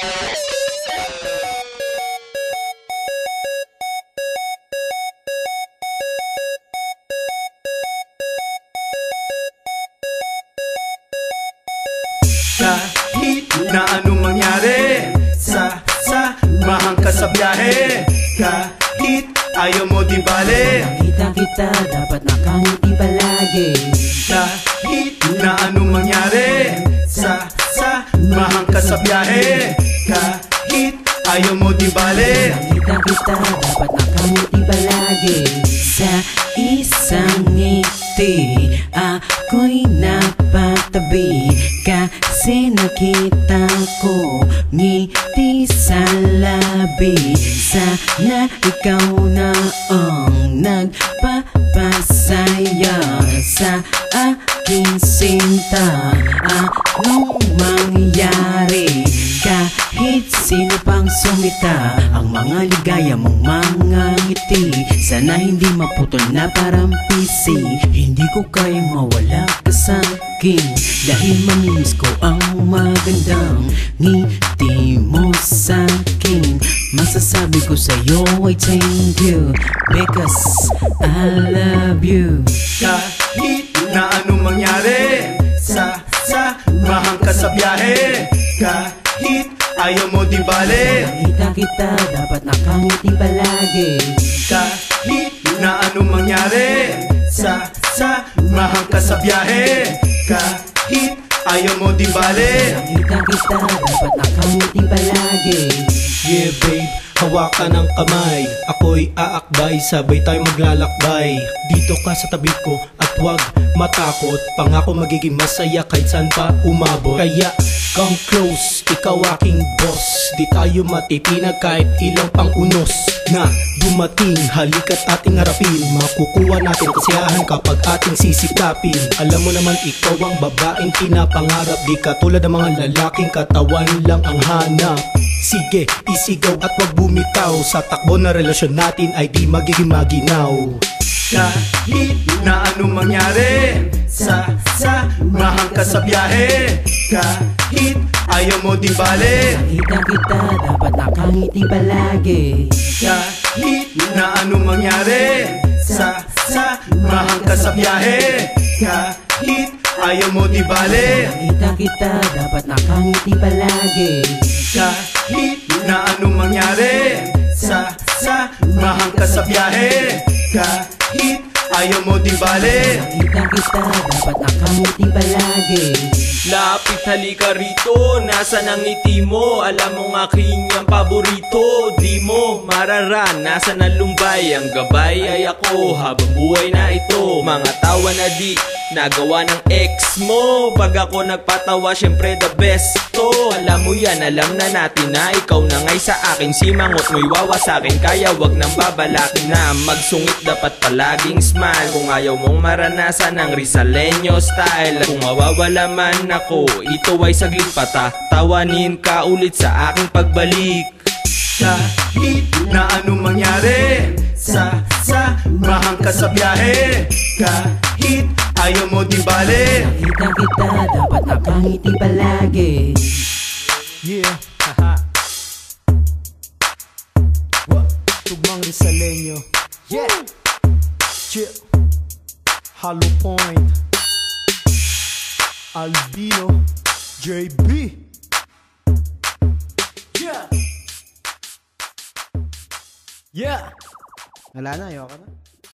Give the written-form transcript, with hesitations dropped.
Kahit na anong mangyari, samahan ka sa biyahe. Kahit ayaw mo di bale, nakita kita, dapat nakangiti palagi. Kahit na anong mangyari, samahan ka sa biyahe. Kahit ayaw mo di bale, nakita kita, dapat nakangiti palagi. Sa isang ngiti, ako'y napatabi. Kasi nakita ko ngiti sa labi. Sana ikaw na ang nagpapasaya sa aking sinta. Anong mangyari kahit sino pang sumita, ang mga ligaya mong mga ngiti sana hindi maputol na parang PC. Hindi ko kayang mawala ka sa'kin dahil mamimiss ko ang magandang ngiti mo sa'kin. Masasabi ko sa'yo ay thank you because I love you. Kahit na anong mangyari, samahan ka sa biyahe. Kahit ayaw mo di bale, nakita kita, dapat nakangiti palagi. Kahit na anong mangyari, samahan ka sa biyahe. Kahit ayaw mo di bale, nakita kita, dapat nakangiti palagi. Yeah babe, hawakan ang kamay, ako'y aakbay, sabay tayo maglalakbay. Dito ka sa tabi ko at huwag matakot, pangako magiging masaya kahit saan pa umabot. Kaya come close, ikaw aking boss, di tayo matitinag kahit ilang pang unos na dumating. Halika't ating harapin, makukuha natin kasiyahan kapag ating sisikapin. Alam mo naman ikaw ang babaeng pinapangarap, di katulad ng mga lalaking katawan lang ang hanap. Sige, isigaw at wag bumitaw, sa takbo na relasyon natin ay di magiging maginaw. Kahit na anong mangyari, samahan ka sa biyahe. Kahit ayaw mo di bale, nakita kita, dapat nakangiti palagi. kahit na anong mangyari, samahan ka sa biyahe. Kahit ayaw mo di bale, nakita kita, dapat nakangiti palagi. kahit na anong mangyari, samahan ka sa biyahe. Kahit ayaw mo di bale, nakita kita, dapat nakangiti palagi. Lapit halika rito, nasa nang ngiti mo, alam mong aking ang paborito. Di mo mararanasan ang lumbay, ang gabay ay ako habang buhay na ito. Mga tawa na di nagawa ng ex mo, pag ako nagpatawa syempre the best to. Alam mo yan, alam na natin na ikaw na ngay sa akin, simangot mo'y wawasakin. Kaya wag nang babalakin na magsungit, dapat palaging smile. Kung ayaw mong maranasan ang Rizaleño style, kung mawawala man ako, ito ay saglit patatawanin ka ulit sa aking pagbalik. kahit na anong mangyari, samahan ka sa biyahe. Kahit ayaw mo di bale, Nakita kita, dapat nakangiti palagi. Yeah, haha. Tugmang Rizaleño. Yeah. Chill. Hollow Point. Albino. JB. Yeah. Yeah. Wala na, ayoko na.